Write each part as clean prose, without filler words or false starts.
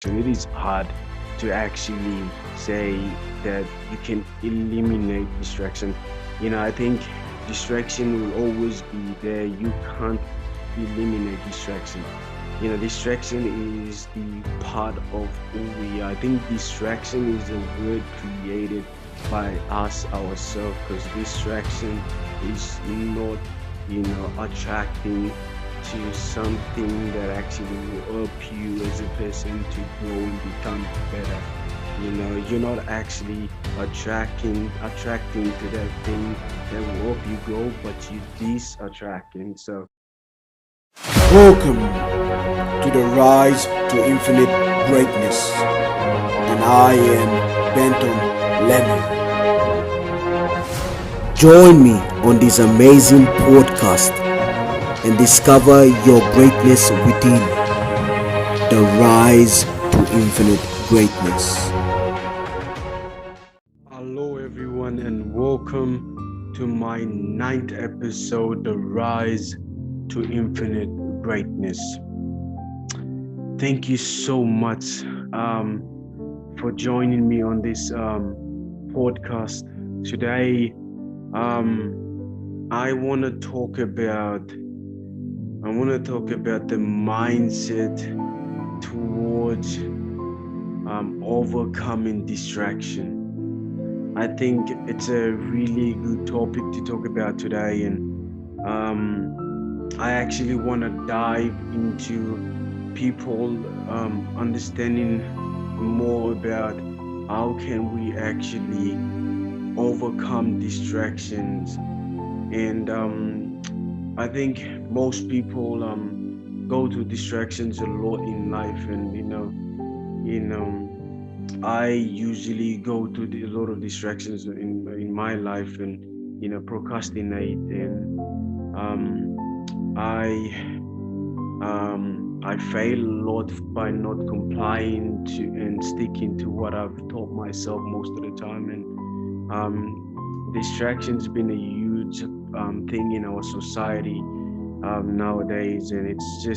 distraction. It is hard to actually say that you can eliminate distraction. I think distraction will always be there. You can't eliminate distraction. Distraction is the part of who we are. I think distraction is a word created by us ourselves, because distraction is not, attracting to something that actually will help you as a person to grow and become better. You're not actually attracting to that thing that will help you grow, but you dis-attracting. So Welcome to the Rise to Infinite Greatness, and I am Benton Lemon. Join me on this amazing podcast and discover your greatness within. The Rise to Infinite Greatness. hello everyone and welcome to my ninth episode, The Rise to Infinite Greatness. Thank you so much for joining me on this podcast today. I want to talk about the mindset towards overcoming distraction. I think it's a really good topic to talk about today, and I actually want to dive into people understanding more about how can we actually overcome distractions. And I think most people go to distractions a lot in life, and I usually go to a lot of distractions in my life, and procrastinate, and I I fail a lot by not complying to and sticking to what I've taught myself most of the time. And distraction's been a huge thing in our society nowadays, and it's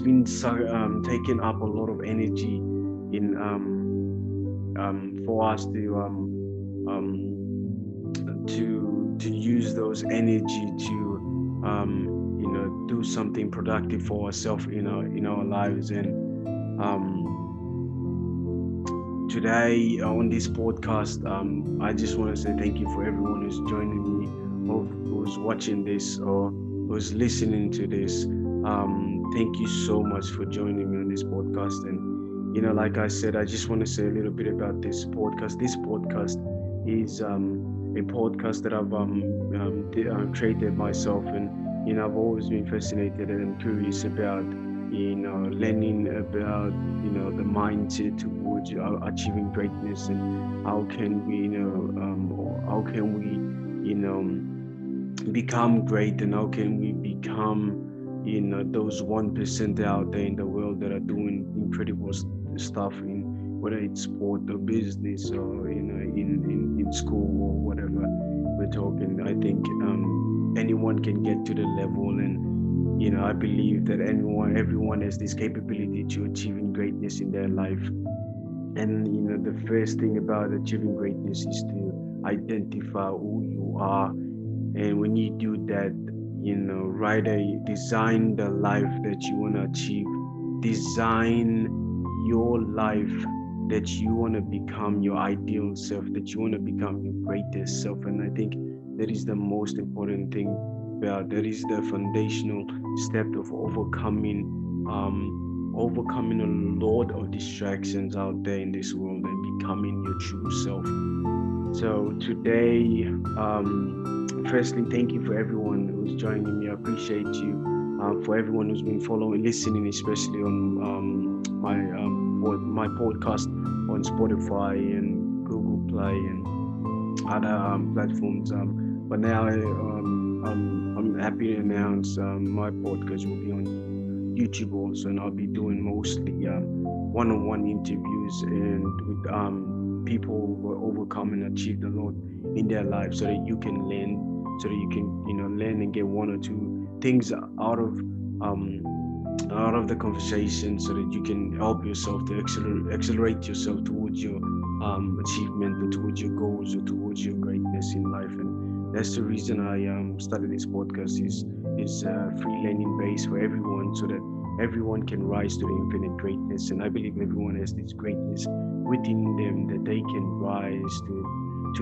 been taking up a lot of energy in for us to use those energy to do something productive for ourselves in our lives. And today on this podcast, I just want to say thank you for everyone who's joining me, or who's watching this, or who's listening to this. Thank you so much for joining me on this podcast. And like I said, I just want to say a little bit about this podcast. This podcast is a podcast that I've created myself, and I've always been fascinated and curious about learning about the mindset towards achieving greatness, and how can we how can we become great, and how can we become those 1% out there in the world that are doing incredible stuff, in whether it's sport or business, or in school or whatever we're talking. I think anyone can get to the level, and I believe that everyone has this capability to achieving greatness in their life. And the first thing about achieving greatness is to identify who you are. And when you do that, write design the life that you want to achieve. Design your life that you want to become your ideal self, that you want to become your greatest self. And I think that is the most important thing about that is the foundational step of overcoming a lot of distractions out there in this world and becoming your true self. So today, firstly, thank you for everyone who's joining me. I appreciate you. For everyone who's been following, listening, especially on my podcast on Spotify and Google Play and other platforms. But now I'm happy to announce my podcast will be on YouTube also, and I'll be doing mostly one-on-one interviews and with people who are overcome and achieved a lot in their lives, so that you can learn, so that you can learn and get one or two things out of out of the conversation so that you can help yourself to accelerate yourself towards your achievement or towards your goals or towards your greatness in life. And that's the reason I started this podcast is free learning base for everyone so that everyone can rise to the infinite greatness. And I believe everyone has this greatness within them that they can rise to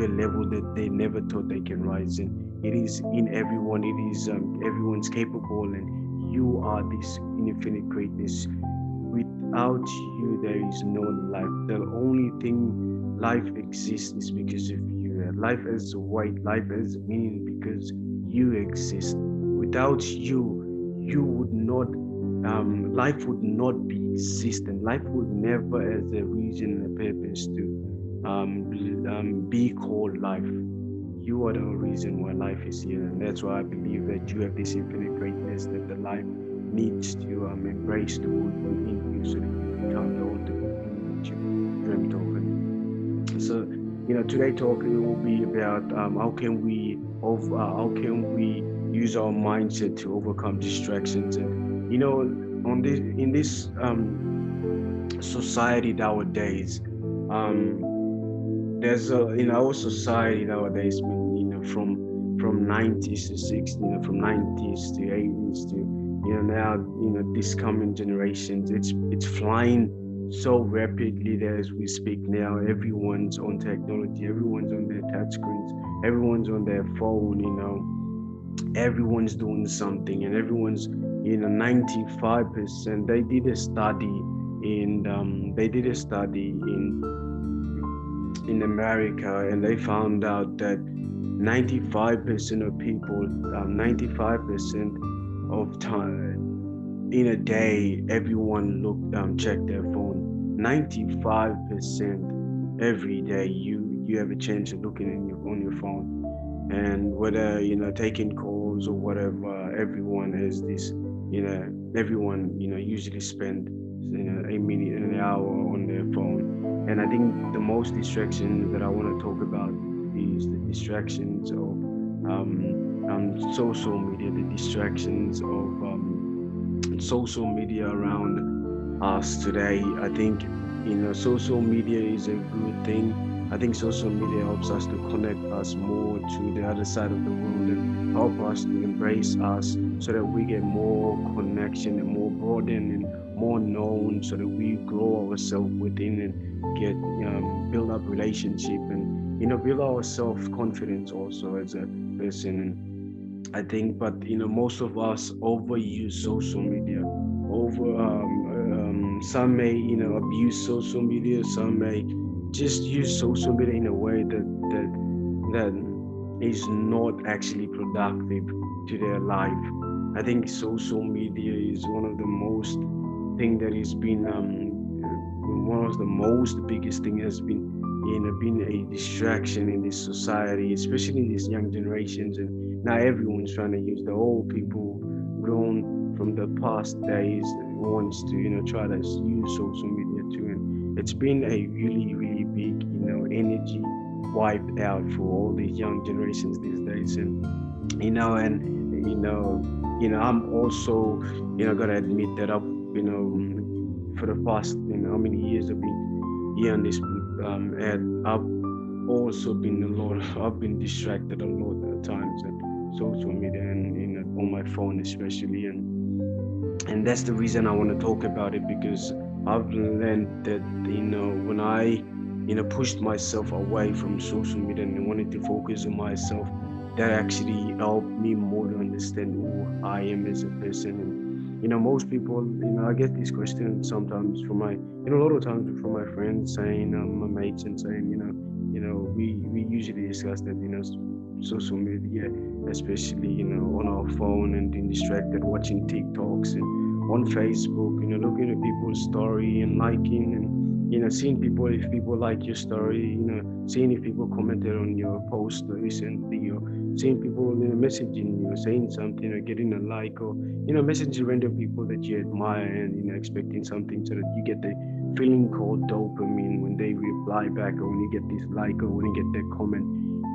a level that they never thought they can rise in. It is in everyone. It is everyone's capable, and you are this infinite greatness. Without you, there is no life. The only thing life exists is because of you. Life has weight. Life has meaning because you exist. Without you, you would not. Life would not be existent. Life would never, as a reason and a purpose to be called life. You are the reason why life is here, and that's why I believe that you have this infinite greatness that the life needs to embrace within you, so that you become the ultimate being that you dreamt of. And so, today talk will be about how can we use our mindset to overcome distractions. And on this in this society nowadays, there's in our society nowadays, from 90s to 60s, from 90s to 80s to now this coming generations, it's flying so rapidly that as we speak now, everyone's on technology, everyone's on their touch screens, everyone's on their phone, everyone's doing something, and everyone's 95%. They did a study in America, and they found out that 95% of people, 95% of time in a day, everyone check their phone. 95% every day, you have a chance of looking on your phone, and whether taking calls or whatever, everyone has this. Everyone usually spend a minute and an hour on their phone. And I think the most distractions that I want to talk about is the distractions of social media, the distractions of social media around us today. I think social media is a good thing. I think social media helps us to connect us more to the other side of the world and help us to embrace us, so that we get more connection and more broadened and more known, so that we grow ourselves within and get build up relationship and build our self-confidence also as a person. And I think, but most of us overuse social media. Some may abuse social media. Some may just use social media in a way that is not actually productive to their life. I think social media is one of the most thing that has been one of the most biggest thing has been been a distraction in this society, especially in these young generations. And now everyone's trying to use, the old people grown from the past days wants to try to use social media too. And it's been a really big energy wiped out for all these young generations these days. And I'm also gotta admit that I've for the past how many years I've been here on this and I've also been I've been distracted a lot of times at social media and on my phone especially. And that's the reason I want to talk about it, because I've learned that when I pushed myself away from social media and wanted to focus on myself, that actually helped me more to understand who I am as a person. And most people, I get this question sometimes from my, a lot of times from my friends saying, my mates, and saying, we usually discuss that, social media, especially, on our phone and being distracted, watching TikToks and on Facebook, looking at people's story and liking and, seeing people, if people like your story, seeing if people commented on your post recently, or seeing people messaging you, saying something, or getting a like, or messaging random people that you admire, and expecting something, so that you get the feeling called dopamine when they reply back, or when you get this like, or when you get that comment.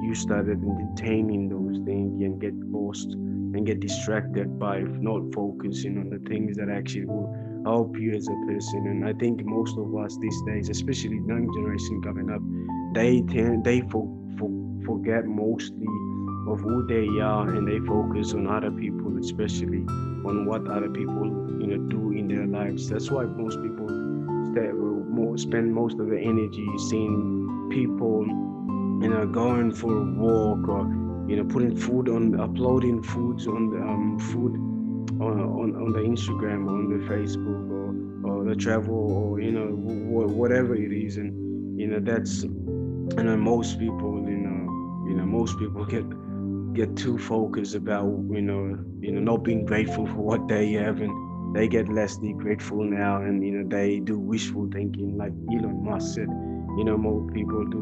You started entertaining those things and get lost and get distracted by not focusing on the things that actually will help you as a person. And I think most of us these days, especially young generation coming up, they forget mostly of who they are, and they focus on other people, especially on what other people do in their lives. That's why most people spend most of their energy seeing people going for a walk, or putting food on, uploading foods on the food on the Instagram, or on the Facebook, or the travel, or whatever it is. And that's most people most people get too focused about not being grateful for what they have, and they get lessly grateful now, and they do wishful thinking, like Elon Musk said. More people do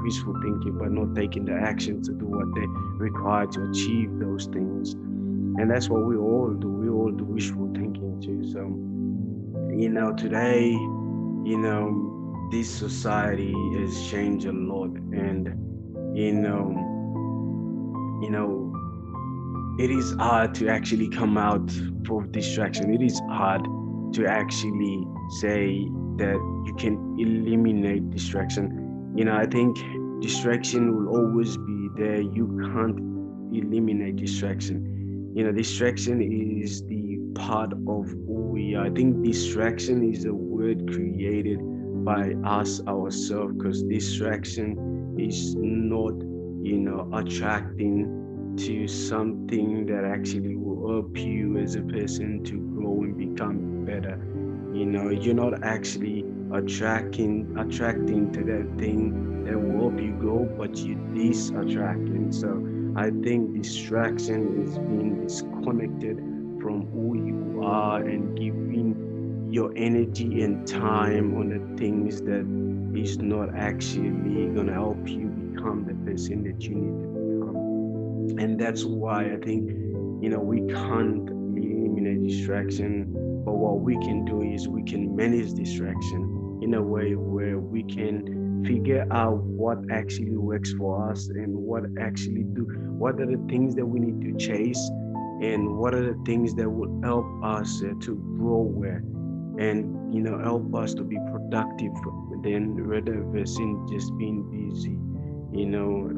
wishful thinking, but not taking the action to do what they require to achieve those things. And that's what we all do. We all do wishful thinking too. So today, this society has changed a lot, and it is hard to actually come out for distraction. It is hard to actually say that you can eliminate distraction. I think distraction will always be there. You can't eliminate distraction. Distraction is the part of who we are. I think distraction is a word created by us ourselves, because distraction is not attracting to something that actually will help you as a person to grow and become better. You're not actually attracting to that thing that will help you grow, but you attracting. So I think distraction is being disconnected from who you are and giving your energy and time on the things that is not actually gonna help you become the person that you need to become. And that's why I think we can't eliminate distraction, but what we can do is we can manage distraction in a way where we can figure out what actually works for us, and what are the things that we need to chase, and what are the things that will help us to grow well, and help us to be productive, then rather than just being busy, or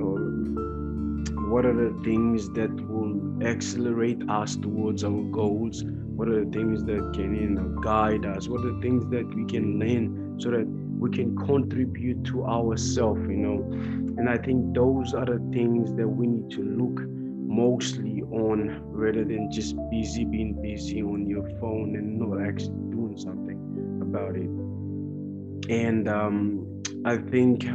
what are the things that will accelerate us towards our goals, what are the things that can guide us, what are the things that we can learn so that we can contribute to ourselves. And I think those are the things that we need to look mostly on, rather than just being busy on your phone and not actually doing something about it. And I think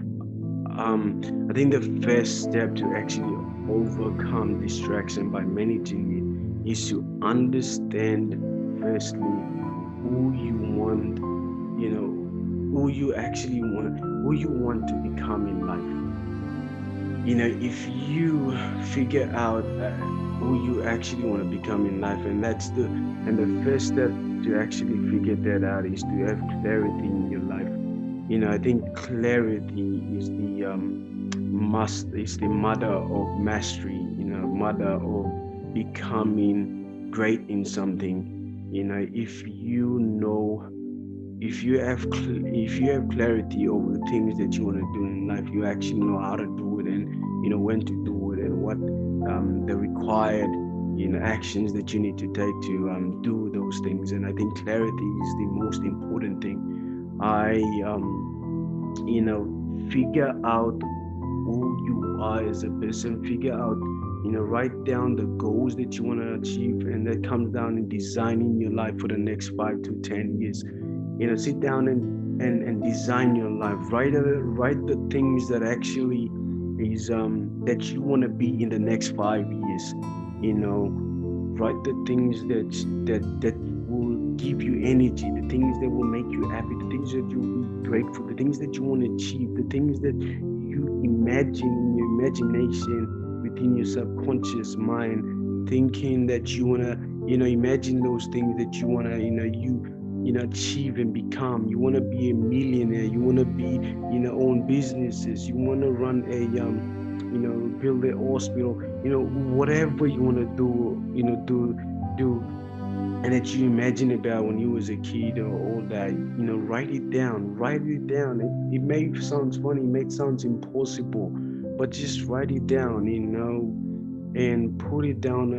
the first step to actually overcome distraction by managing it is to understand firstly who you want, who you want to become in life. If you figure out who you actually want to become in life, and the first step to actually figure that out is to have clarity in your life. I think clarity is the mother of mastery, mother of becoming great in something. If you have clarity over the things that you want to do in life, you actually know how to do it, and when to do it, and what the required actions that you need to take to do those things. And I think clarity is the most important thing. Figure out who you are as a person, figure out, write down the goals that you want to achieve, and that comes down in designing your life for the next 5 to 10 years. Sit down and design your life. Write the things that actually is that you want to be in the next 5 years. Write the things that will give you energy, the things that will make you happy, the things that you'll be grateful, the things that you want to achieve, the things that you imagine in your imagination, within your subconscious mind, thinking that you want to, imagine those things that you want to, achieve and become. You want to be a millionaire. You want to be, own businesses. You want to run build a hospital, whatever you want to do, do, and that you imagine about when you was a kid or all that, write it down, it may sound funny, it may sound impossible, but just write it down, and put it down,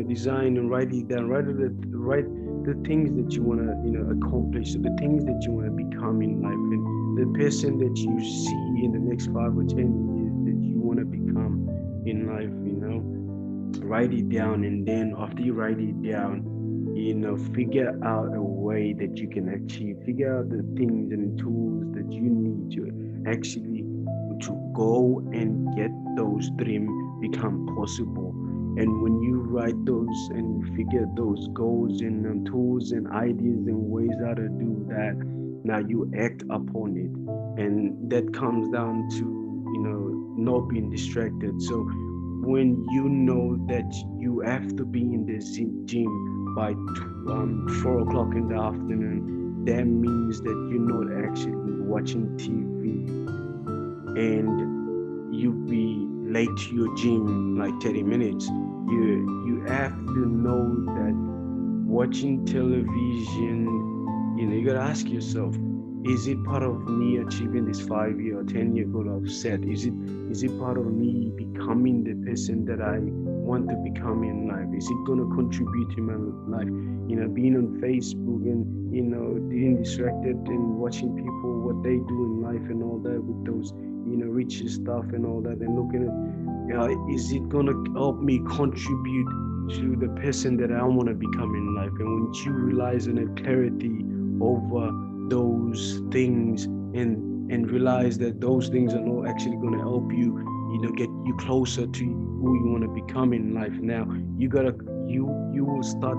design and write it down, write the things that you want to, accomplish, the things that you want to become in life, and the person that you see in the next 5 or 10 years that you want to become in life, write it down. And then after you write it down, figure out a way that you can achieve, figure out the things and the tools that you need to actually to go and get those dreams become possible. And when you write those and figure those goals and tools and ideas and ways how to do that, now you act upon it, and that comes down to not being distracted. So when you know that you have to be in the gym by 4 o'clock in the afternoon, that means that you're not actually watching TV and you be late to your gym like 30 minutes. You have to know that watching television, you gotta ask yourself, is it part of me achieving this 5-year or 10-year goal I've set? Is it part of me becoming the person that I want to become in life? Is it gonna contribute to my life? Being on Facebook and being distracted and watching people what they do in life and all that with those riches stuff and all that, and looking at is it gonna help me contribute to the person that I want to become in life? And when you realize and have clarity over those things and realize that those things are not actually going to help you, get you closer to who you want to become in life. Now you will start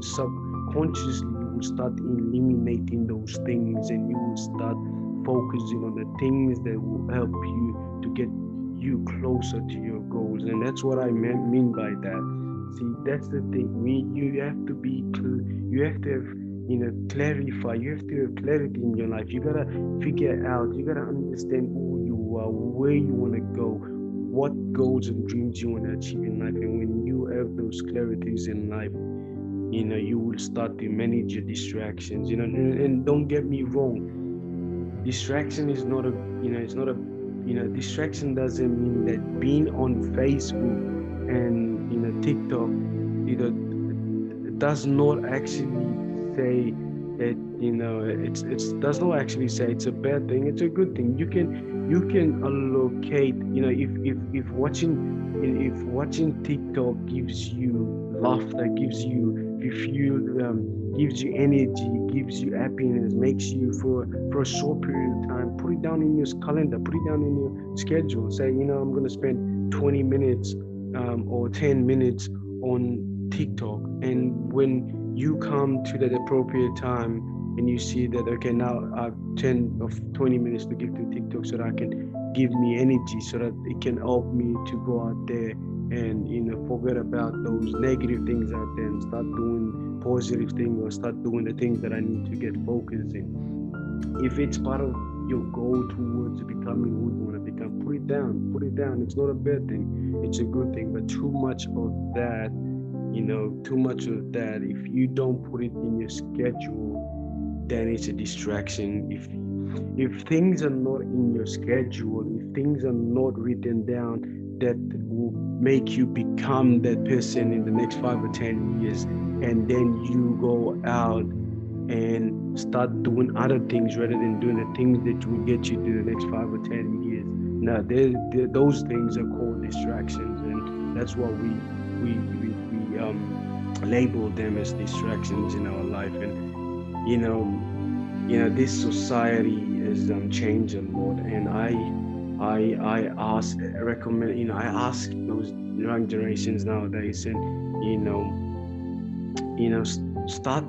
subconsciously, you will start eliminating those things, and you will start focusing on the things that will help you to get you closer to your goals. And that's what I mean by that. See, that's the thing. You have to be you have to have clarify, you have to have clarity in your life. You gotta figure out, you gotta understand who you are, where you want to go, what goals and dreams you want to achieve in life. And when you have those clarities in life, you will start to manage your distractions. And don't get me wrong, distraction is not a it's not a distraction doesn't mean that being on Facebook and TikTok does not actually say that it's does not actually say it's a bad thing. It's a good thing. You can allocate, if watching TikTok gives you laughter, gives you gives you energy, gives you happiness, makes you for a short period of time, put it down in your calendar, put it down in your schedule. Say, I'm going to spend 20 minutes or 10 minutes on TikTok. And when you come to that appropriate time and you see that, okay, now I have 10 or 20 minutes to give to TikTok so that I can give me energy, so that it can help me to go out there and forget about those negative things out there and start doing positive things, or start doing the things that I need to get focused in. If it's part of your goal towards becoming who you want to become, put it down. It's not a bad thing, it's a good thing. But too much of that, if you don't put it in your schedule, then it's a distraction. If things are not in your schedule, if things are not written down that will make you become that person in the next 5 or 10 years, and then you go out and start doing other things rather than doing the things that will get you to the next 5 or 10 years. Now, those things are called distractions, and that's what we label them as distractions in our life. And this society has changed a lot, and I ask those young generations nowadays, and start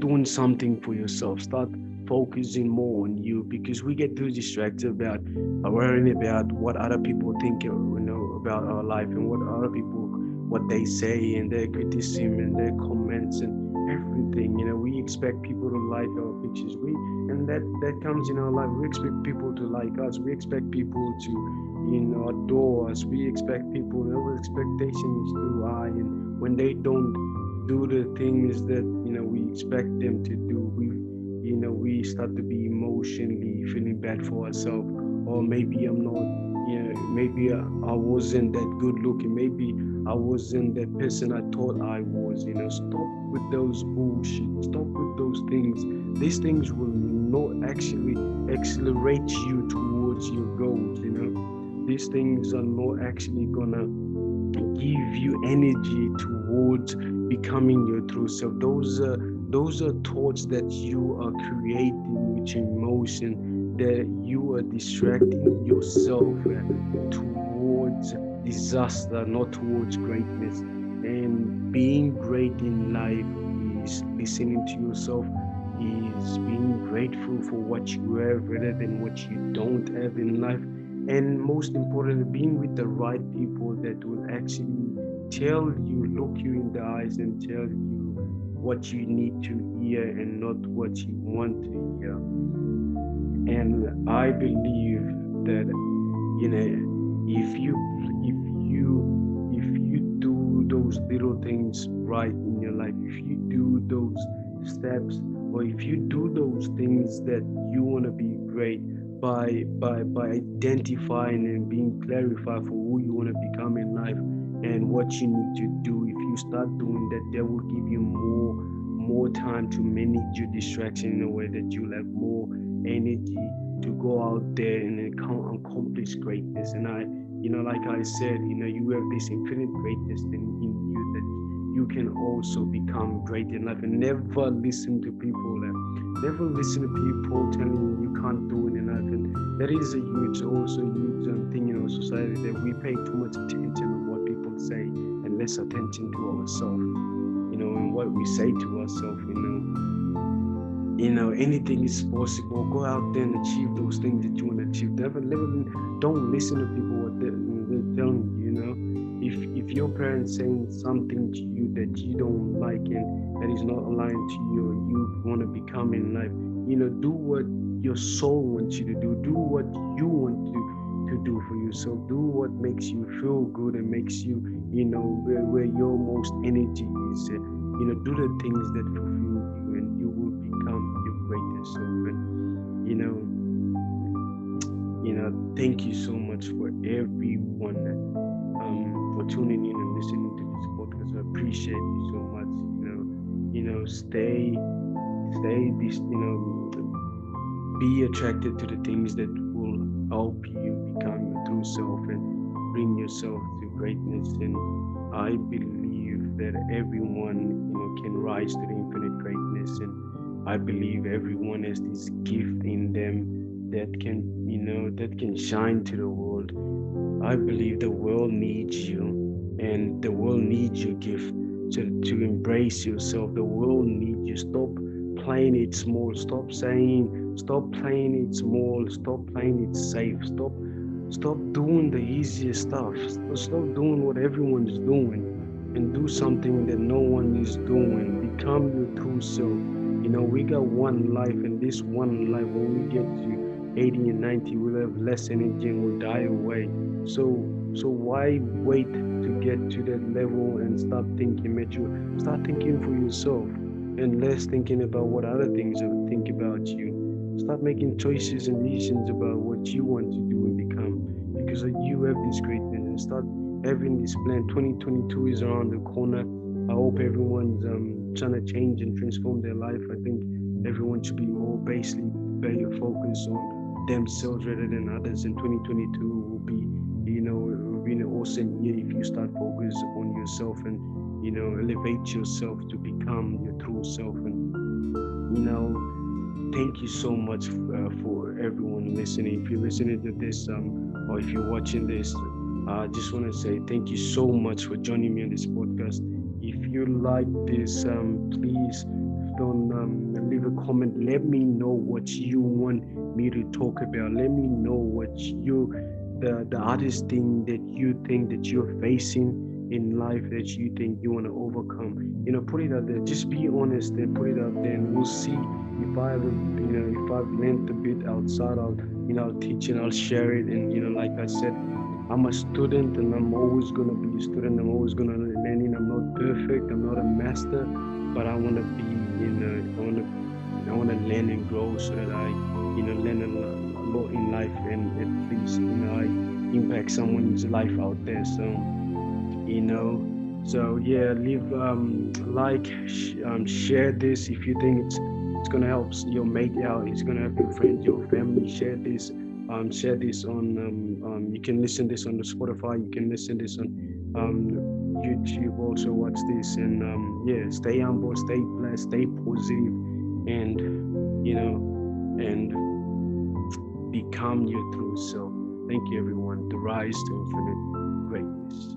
doing something for yourself. Start focusing more on you, because we get too distracted about worrying about what other people think about our life, and what other people, what they say, and their criticism and their comments, and everything. We expect people to like our pictures. And that comes in our life. We expect people to like us. We expect people to, adore us. We expect people. Our expectation is too high, and when they don't do the things that we expect them to do, we start to be emotionally feeling bad for ourselves. Or maybe I'm not, maybe I wasn't that good looking. Maybe I wasn't that person I thought I was. Stop with those bullshit. Stop with those things. These things will not actually accelerate you towards your goals. These things are not actually gonna give you energy towards becoming your true self. Those are thoughts that you are creating with your emotion, that you are distracting yourself towards disaster, not towards greatness. And being great in life is listening to yourself, is being grateful for what you have rather than what you don't have in life. And most importantly, being with the right people that will actually look you in the eyes and tell you what you need to hear and not what you want to hear. And I believe that if you do those little things right in your life, if you do those steps, or if you do those things that you want to be great, by identifying and being clarified for who you want to become in life and what you need to do, if you start doing that, that will give you more time to manage your distraction in a way that you'll have more energy to go out there and accomplish greatness. And like I said, you have this infinite greatness in you that you can also become great in life. And never listen to people telling you can't do it in life. And that is a huge thing in our society, that we pay too much attention on what people say and less attention to ourselves, and what we say to ourselves. Anything is possible. Go out there and achieve those things that you want to achieve. Don't listen to people what they're telling you. If your parents saying something to you that you don't like and that is not aligned to you, and you want to become in life, do what your soul wants you to do. Do what you want to do for yourself. Do what makes you feel good and makes you, where your most energy is. Do the things that fulfill you, and you will become your greatest self. And thank you so much for everyone for tuning in and listening to this podcast. I appreciate you so much. Stay this. Be attracted to the things that will help you become your true self and bring yourself to greatness. And I believe that everyone, can rise to the infinite greatness. And I believe everyone has this gift in them that can shine to the world. I believe the world needs you, and the world needs your gift to embrace yourself. The world needs you. Stop playing it small. Stop playing it small. Stop playing it safe. Stop doing the easiest stuff. Stop doing what everyone's doing, and do something that no one is doing. Become your true self. We got one life, and this one life, when we get to 80 and 90, we'll have less energy and we'll die away. So why wait to get to that level and start thinking mature? Start thinking for yourself, and less thinking about what other things think about you. Start making choices and decisions about what you want to do and become, because you have this greatness. And start having this plan. 2022 is around the corner. I hope everyone's trying to change and transform their life. I think everyone should be more basically focused on themselves rather than others. And 2022 will be, it will be an awesome year if you start focus on yourself and elevate yourself to become your true self. And thank you so much for everyone listening. If you're listening to this, or if you're watching this, I just want to say thank you so much for joining me on this podcast. If you like this, please don't leave a comment. Let me know what you want me to talk about. Let me know what the hardest thing that you think that you're facing in life that you think you want to overcome. Put it out there. Just be honest and put it out there, and we'll see if I ever, if I've learned a bit outside of, teaching, I'll share it. And like I said, I'm a student, and I'm always gonna be a student. I'm always gonna learn. I'm not perfect. I'm not a master, but I wanna be. I wanna learn and grow so that I, learn a lot in life, and at least, I impact someone's life out there. So yeah, leave share this if you think it's gonna help your mate out, it's gonna help your friends, your family. Share this on you can listen this on the Spotify, you can listen this on YouTube also. Watch this, and yeah, stay humble, stay blessed, stay positive, and and become your true self. Thank you, everyone. The rise to infinite greatness.